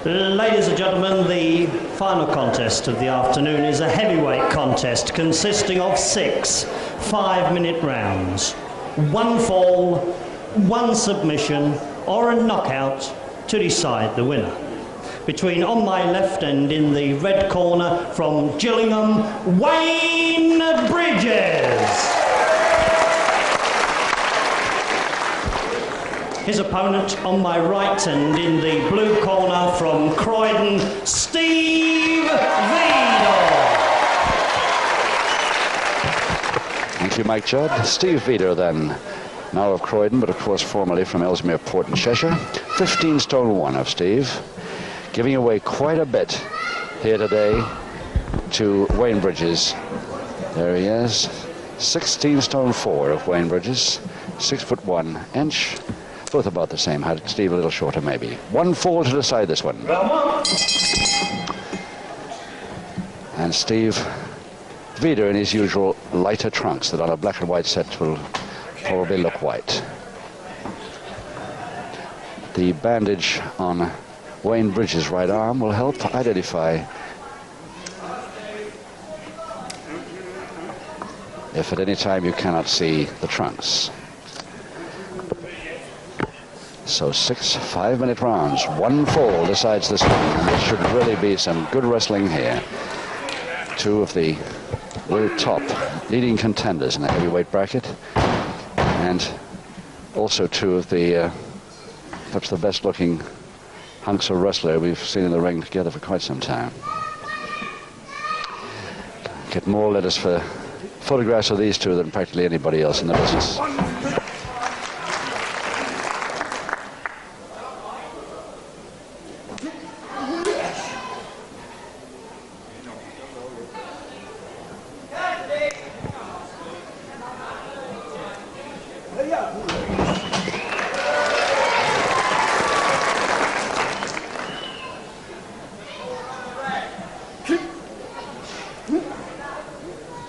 Ladies and gentlemen, the final contest of the afternoon is a heavyweight contest consisting of 6 5-minute rounds. 1 fall, 1 submission or a knockout to decide the winner. Between on my left and in the red corner from Gillingham, Wayne Bridges. His opponent on my right and in the blue corner from Croydon, Steve Vidor. Thank you, Mike Judd. Steve Vidor then, now of Croydon, but of course formerly from Ellesmere Port in Cheshire. 15 stone 1 of Steve, giving away quite a bit here today to Wayne Bridges. There he is, 16 stone 4 of Wayne Bridges, 6 foot 1 inch. Both about the same height. Steve a little shorter, maybe. 1 fall to decide this one. And Steve Vidor in his usual lighter trunks that on a black and white set will probably look white. The bandage on Wayne Bridges' right arm will help identify if at any time you cannot see the trunks. So 6 5-minute rounds. 1 fall decides this one, and there should really be some good wrestling here. 2 of the very top leading contenders in the heavyweight bracket, and also 2 of the perhaps the best looking hunks of wrestler we've seen in the ring together for quite some time. Get more letters for photographs of these 2 than practically anybody else in the business.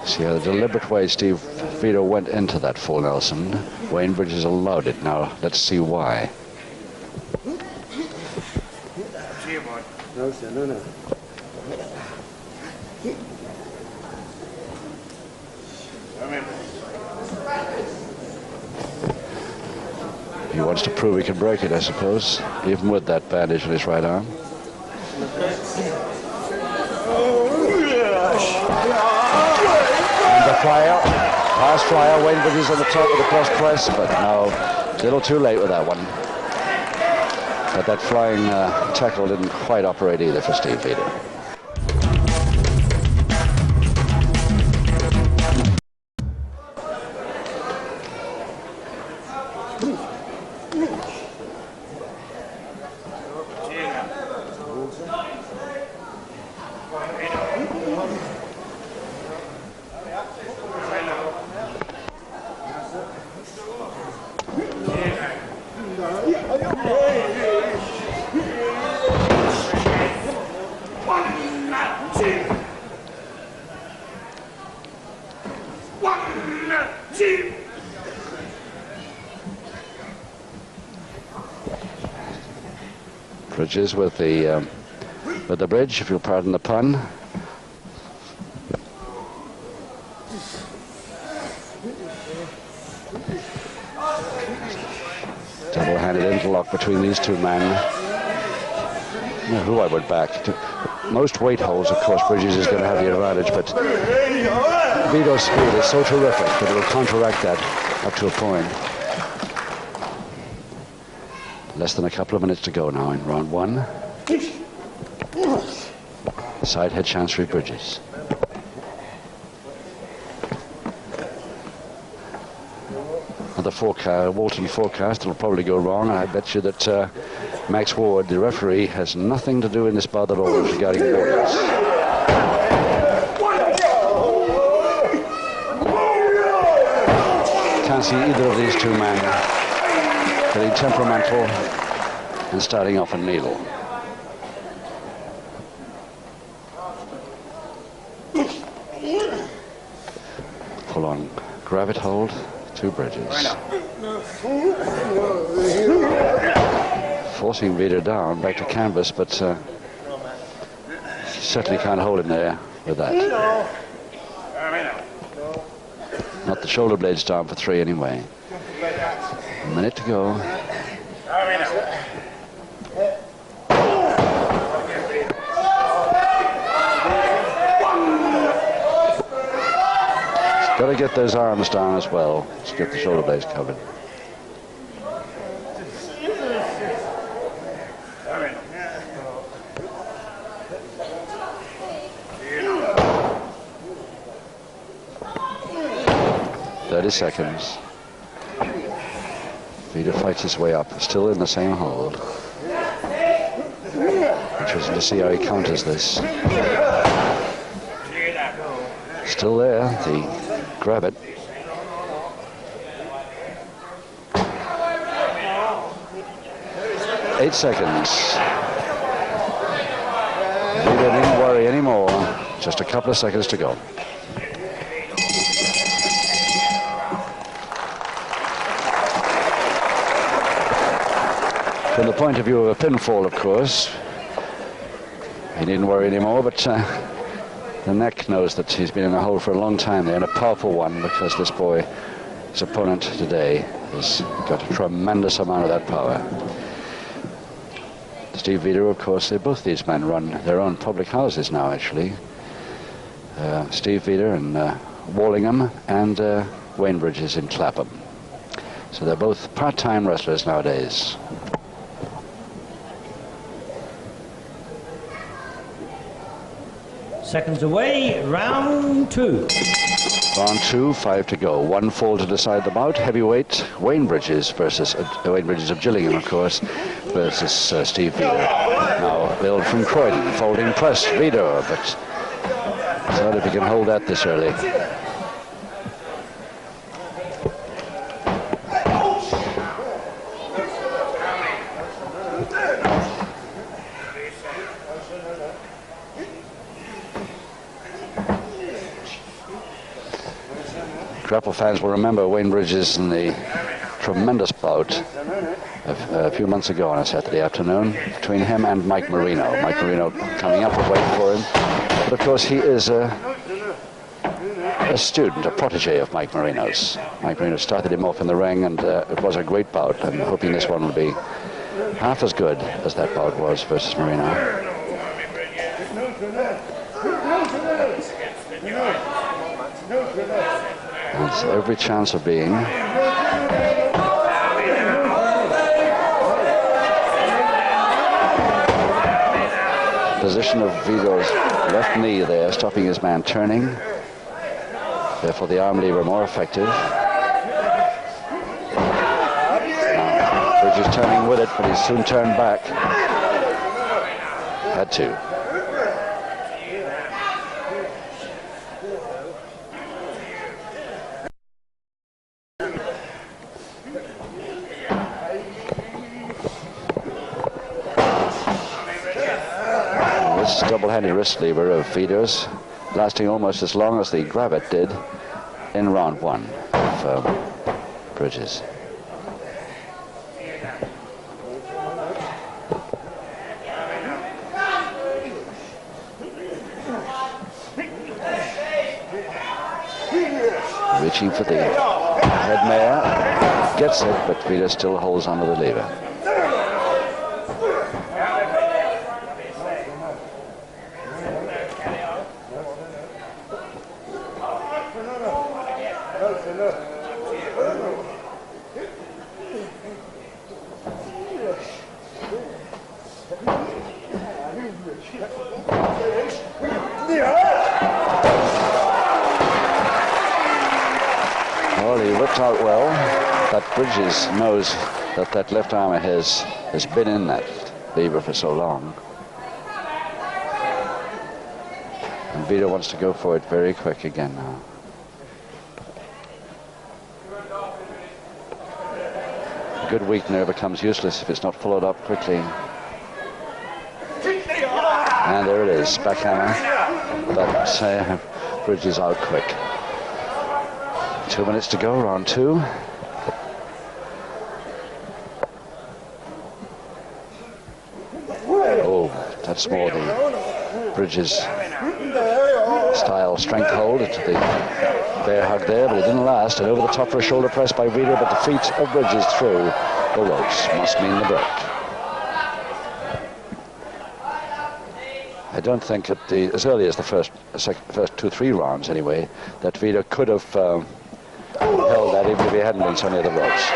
See how the deliberate way Steve Vidor went into that full Nelson. Wayne Bridges allowed it. Now let's see why. No. He wants to prove he can break it, I suppose, even with that bandage on his right arm. The flyer, pass flyer, Wayne Bridges on the top of the cross press, but no, a little too late with that one. But that flying tackle didn't quite operate either for Steve Vidor. Bridges with the bridge, if you'll pardon the pun. Double-handed interlock between these 2 men. Who I would back. Most weight holds, of course, Bridges is going to have the advantage, but Vidor's speed is so terrific that it will counteract that up to a point. Less than a couple of minutes to go now in round 1. Side head Chancery Bridges. The forecast, Walton forecast, it'll probably go wrong, and I bet you that Max Ward, the referee, has nothing to do in this bout at all regarding orders. Can't see either of these 2 men getting temperamental and starting off a needle. Full on grab it hold, 2 Bridges. forcing Vidor down back to canvas, but certainly can't hold him there with that. Not the shoulder blades down for 3 anyway. A minute to go. Got to get those arms down as well to get the shoulder blades covered. Seconds. Vidor fights his way up, still in the same hold. Interesting to see how he counters this. Still there, the grab it. Eight seconds. Vidor didn't worry anymore. Just a couple of seconds to go. From the point of view of a pinfall, of course, he didn't worry anymore, but the neck knows that he's been in a hole for a long time there, and a powerful one, because this boy, his opponent today, has got a tremendous amount of that power. Steve Vidor, of course, both these men run their own public houses now, actually. Steve Vidor in Wallingham and Wayne Bridges in Clapham. So they're both part-time wrestlers nowadays. Seconds away, round 2. Round 2, 5 to go. 1 fall to decide the bout. Heavyweight, Wayne Bridges versus Wayne Bridges of Gillingham, of course, versus Steve Vidor. Now, Bill from Croydon, folding press, Vidor, but I don't know if he can hold that this early. Grapple fans will remember Wayne Bridges in the tremendous bout a few months ago on a Saturday afternoon between him and Mike Marino. Mike Marino coming up with weight for him. But of course he is a student, a protege of Mike Marino's. Mike Marino started him off in the ring, and it was a great bout. I'm hoping this one will be half as good as that bout was versus Marino. Has every chance of being. Position of Vidor's left knee there, stopping his man turning. Therefore the arm lever more effective. Now, Bridges turning with it, but he's soon turned back. Had to. Double-handed wrist lever of Vidor's, lasting almost as long as the grab it did in round 1 of Bridges. Reaching for the head mare, gets it, but Vidor still holds onto the lever. Well, he whipped out well. That Bridges knows that that left arm of his has been in that lever for so long. And Vidor wants to go for it very quick again now. A good weakener becomes useless if it's not followed up quickly. And there it is, backhammer. But Bridges out quick. 2 minutes to go, round 2. Oh, that's more the Bridges style strength hold to the bear hug there, but it didn't last. And over the top for a shoulder press by Vidor, but the feet of Bridges through the ropes must mean the break. I don't think at as early as the first 2-3 rounds anyway, that Vidor could have held that even if he hadn't been so near the ropes.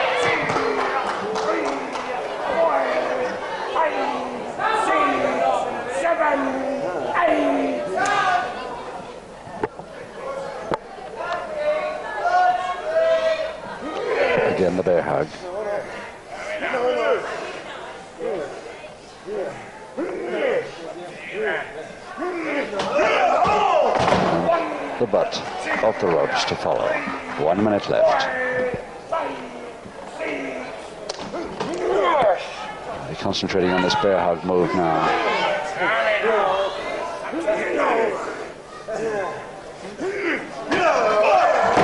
Again, the bear hug. The butt of the ropes to follow. 1 minute left. They're concentrating on this bear hug move now.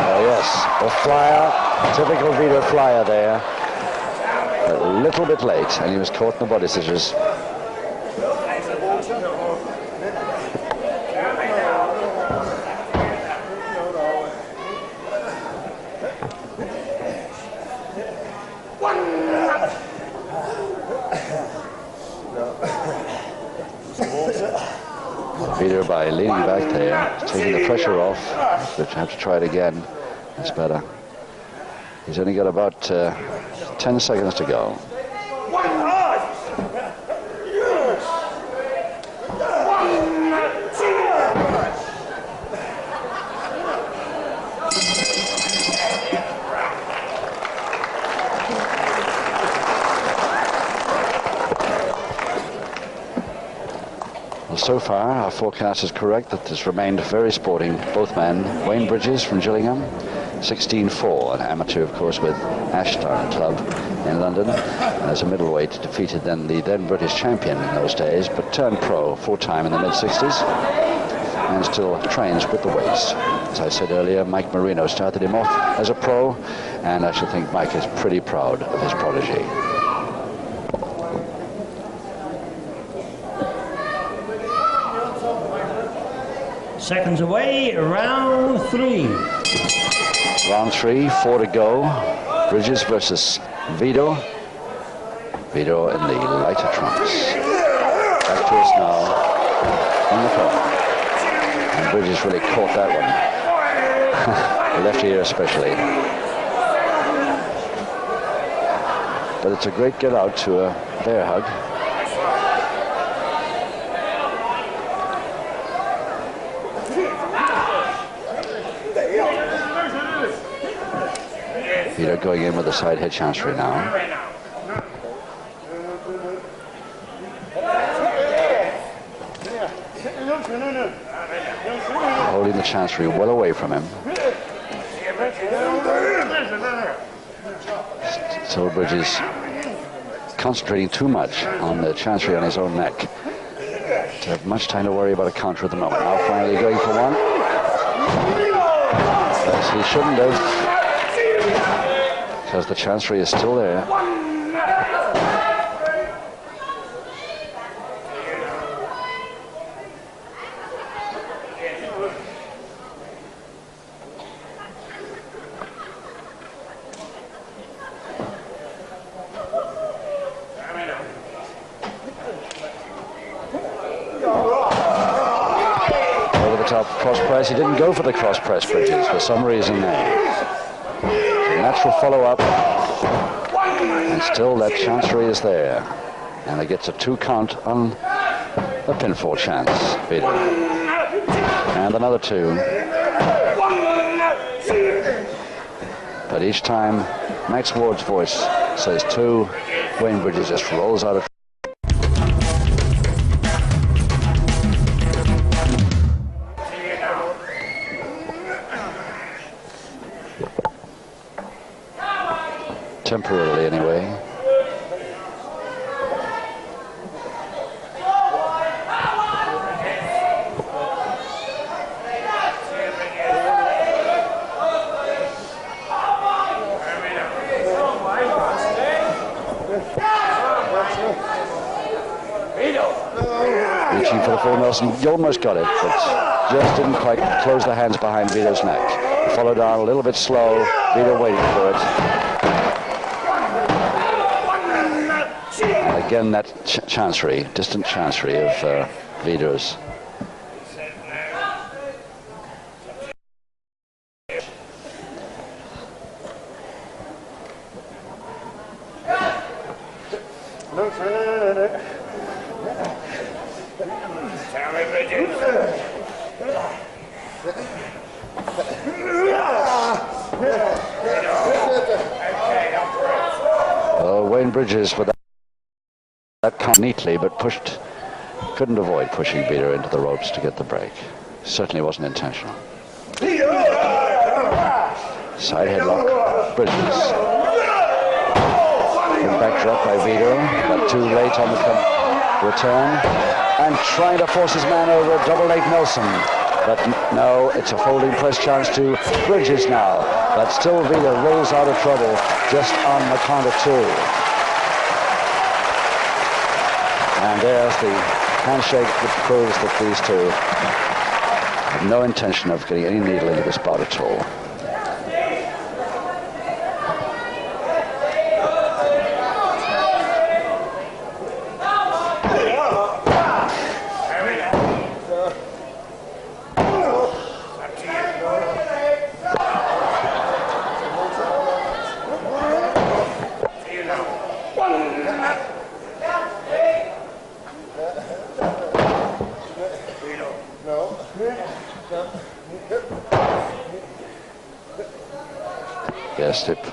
Oh yes, the flyer, typical Vidor flyer there. A little bit late, and he was caught in the body scissors. Vidor, by leaning back there, taking the pressure off, but you have to try it again. That's better. He's only got about 10 seconds to go. So far, our forecast is correct that it's remained very sporting, both men. Wayne Bridges from Gillingham, 16-4, an amateur, of course, with Ashdown Club in London. And as a middleweight, defeated then the then British champion in those days, but turned pro full-time in the mid-60s and still trains with the weights. As I said earlier, Mike Marino started him off as a pro, and I should think Mike is pretty proud of his protege. Seconds away, round 3. Round 3, 4 to go. Bridges versus Vidor. Vidor in the lighter trunks. Back to us now in the corner. And Bridges really caught that one. Left ear especially. But it's a great get out to a bear hug. Vidor going in with a side head chancery now. Holding the chancery well away from him. So Bridges concentrating too much on the chancery on his own neck to have much time to worry about a counter at the moment. Now finally going for one. As he shouldn't have, because the chancery is still there. Over the top cross press. He didn't go for the cross press, Bridges, for some reason there. Natural follow-up, and still that chancery is there, and it gets a 2 count on the pinfall chance. Vidor. And another 2. But each time Max Ward's voice says 2, Wayne Bridges just rolls out of temporarily anyway. Reaching for the full Nelson. You almost got it, but just didn't quite close the hands behind Vidor's neck. Followed down a little bit slow. Vidor waiting for it. And again, that chancery, distant chancery of Vidor's. Bridges with that come neatly, but couldn't avoid pushing Vidor into the ropes to get the break. Certainly wasn't intentional. Side headlock, Bridges. Good back drop by Vidor, but too late on the return. And trying to force his man over a double leg Nelson. But no, it's a folding press chance to Bridges now. But still Vidor rolls out of trouble just on the count of two. And there's the handshake that proves that these two have no intention of getting any needle into this bout at all.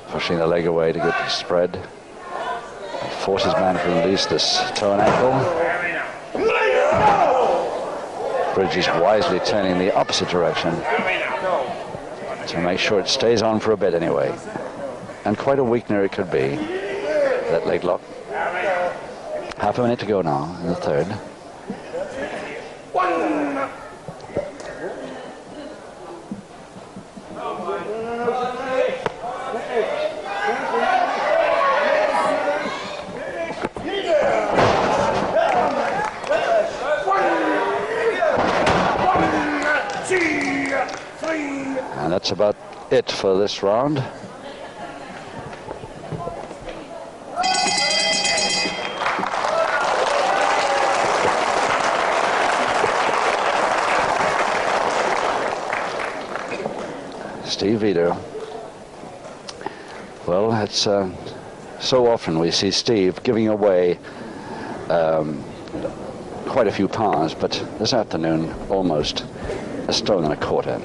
Pushing the leg away to get the spread. Force his man to release this toe and ankle. Bridges wisely turning the opposite direction to make sure it stays on for a bit anyway. And quite a weakener it could be, that leg lock. Half a minute to go now in the third. And that's about it for this round. Steve Vidor. Well, it's so often we see Steve giving away quite a few pounds, but this afternoon almost a stone and a quarter.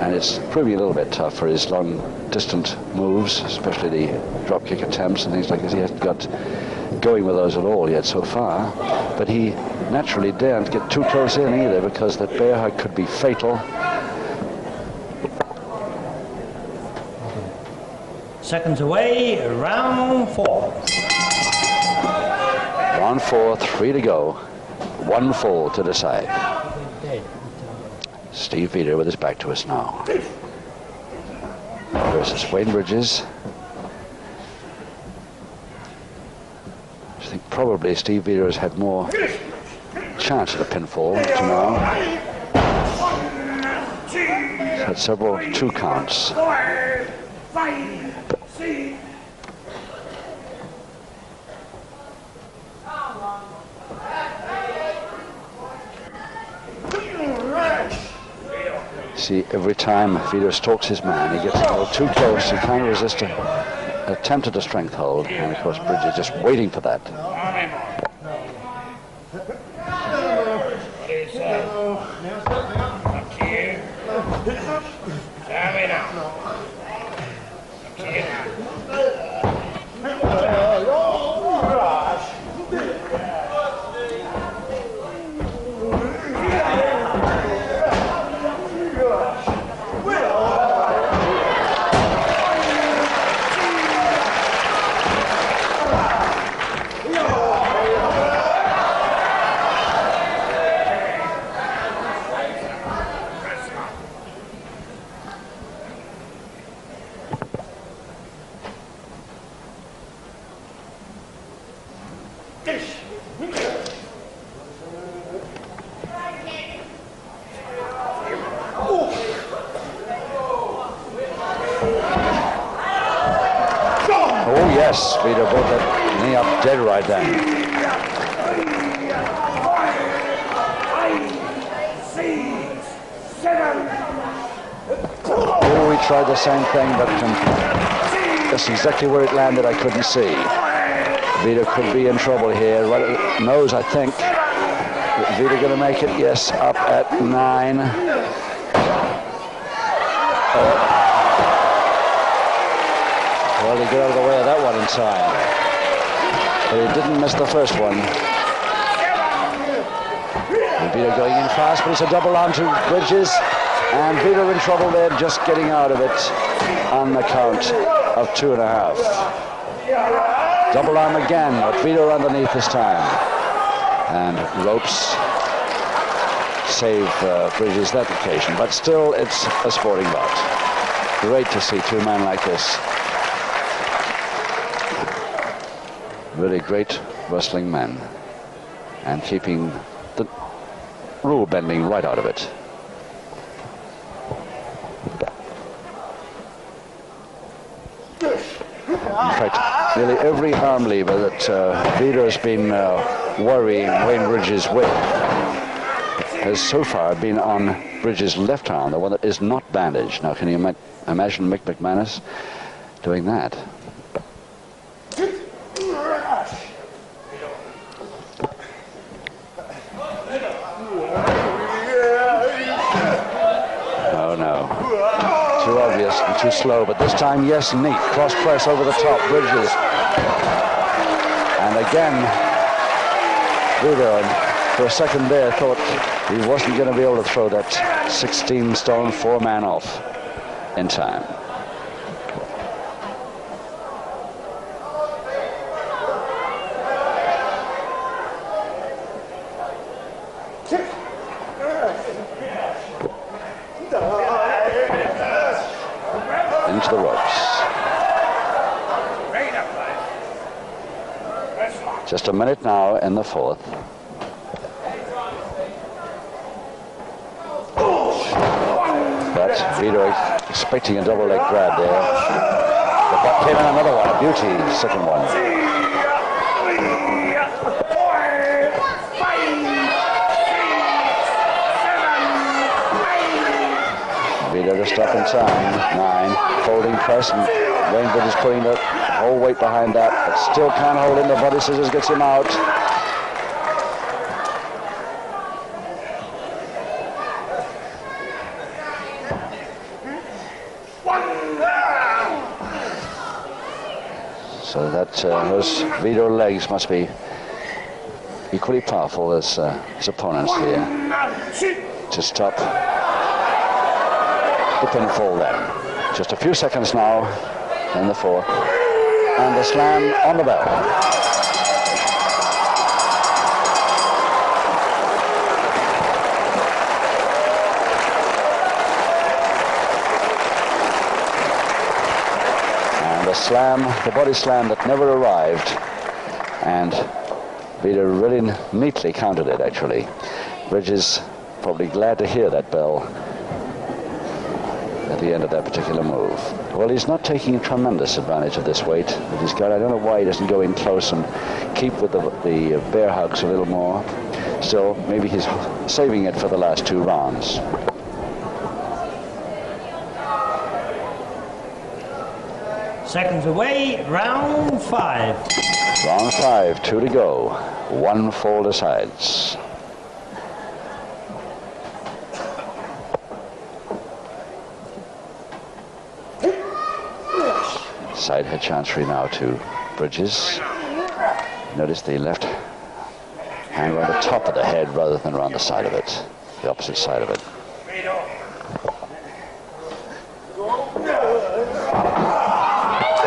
And it's proving a little bit tough for his long-distant moves, especially the drop-kick attempts and things like this. He hasn't got going with those at all yet so far. But he naturally daren't get too close in either, because that bear hug could be fatal. Seconds away, round four. Round four, 3 to go. 1 fall to decide. Steve Vidor with his back to us now. Versus Wayne Bridges. I think probably Steve Vidor has had more chance at a pinfall to now. He's had several 2 counts. See, every time Vidor stalks his man, he gets a little too close. He can't resist an attempt at a strength hold, and of course Bridges just waiting for that. Yes, Vidor brought that knee up dead right then. Oh, he tried the same thing, but that's exactly where it landed. I couldn't see. Vidor could be in trouble here. Right at the nose, I think. Vidor going to make it? Yes, up at 9. Well, he got out of the way of that one in time. But he didn't miss the first one. And Vidor going in fast, but it's a double arm to Bridges. And Vidor in trouble there, just getting out of it on the count of 2.5. Double arm again, but Vidor underneath this time. And ropes save Bridges that occasion. But still, it's a sporting bout. Great to see two men like this. Really great wrestling men. And keeping the rule bending right out of it. In fact, nearly every arm lever that Vidor has been worrying Wayne Bridges with has so far been on Bridges' left arm, the one that is not bandaged. Now, can you imagine Mick McManus doing that? Too obvious and too slow, but this time, yes, neat. Cross press over the top, Bridges. And again, Vidor, for a second there, thought he wasn't going to be able to throw that 16-stone 4-man off in time. Into the ropes. Just a minute now in the 4th. But Vidor expecting a double leg grab there. But that came in another one, a beauty, second one. Vidor just up in time. 9, folding press, and Wayne Bridges putting the whole weight behind that, but still can't hold in. The body scissors gets him out. So that those Vidor legs must be equally powerful as his opponents here to stop the pinfall then. Just a few seconds now in the 4th. And the slam on the bell. And the slam, the body slam that never arrived. And Vidor really neatly countered it, actually. Bridges probably glad to hear that bell at the end of that particular move. Well, he's not taking tremendous advantage of this weight that he's got. I don't know why he doesn't go in close and keep with the bear hugs a little more. Still, maybe he's saving it for the last 2 rounds. Seconds away, round 5. Round 5, 2 to go. 1 fall decides. Side head chancery now to Bridges. Notice the left hand around the top of the head rather than around the side of it, the opposite side of it.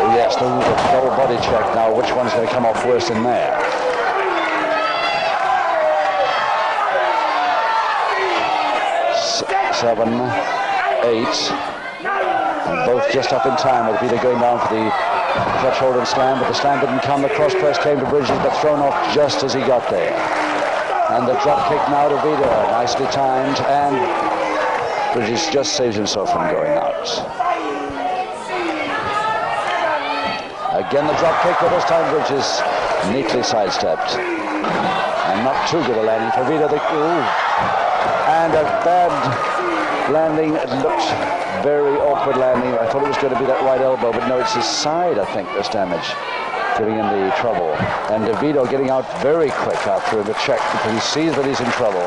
Oh yes, the double body check now. Which one's going to come off worse in there? Seven, 8. And both just up in time with Vidor going down for the clutch hold and slam, but the slam didn't come. The cross press came to Bridges, but thrown off just as he got there. And the drop kick now to Vidor, nicely timed, and Bridges just saves himself from going out. Again, the drop kick, but this time Bridges neatly sidestepped. And not too good a landing for Vidor. And a bad landing. It looked very awkward landing. I thought it was going to be that right elbow, but no, it's his side, I think, that's damaged, giving him the trouble. And Vidor getting out very quick after the check because he sees that he's in trouble.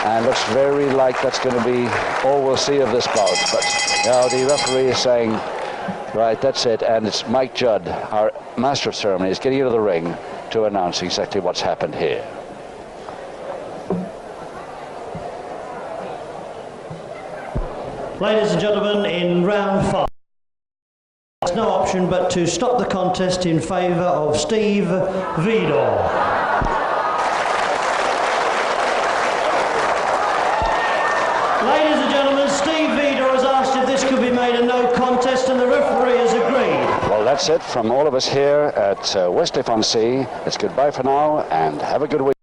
And looks very like that's going to be all we'll see of this bout. But now the referee is saying, right, that's it. And it's Mike Judd, our master of ceremonies, getting into the ring to announce exactly what's happened here. Ladies and gentlemen, in round 5, there's no option but to stop the contest in favour of Steve Vidor. Ladies and gentlemen, Steve Vidor has asked if this could be made a no contest, and the referee has agreed. Well, that's it from all of us here at Westcliff-on-Sea. It's goodbye for now, and have a good week.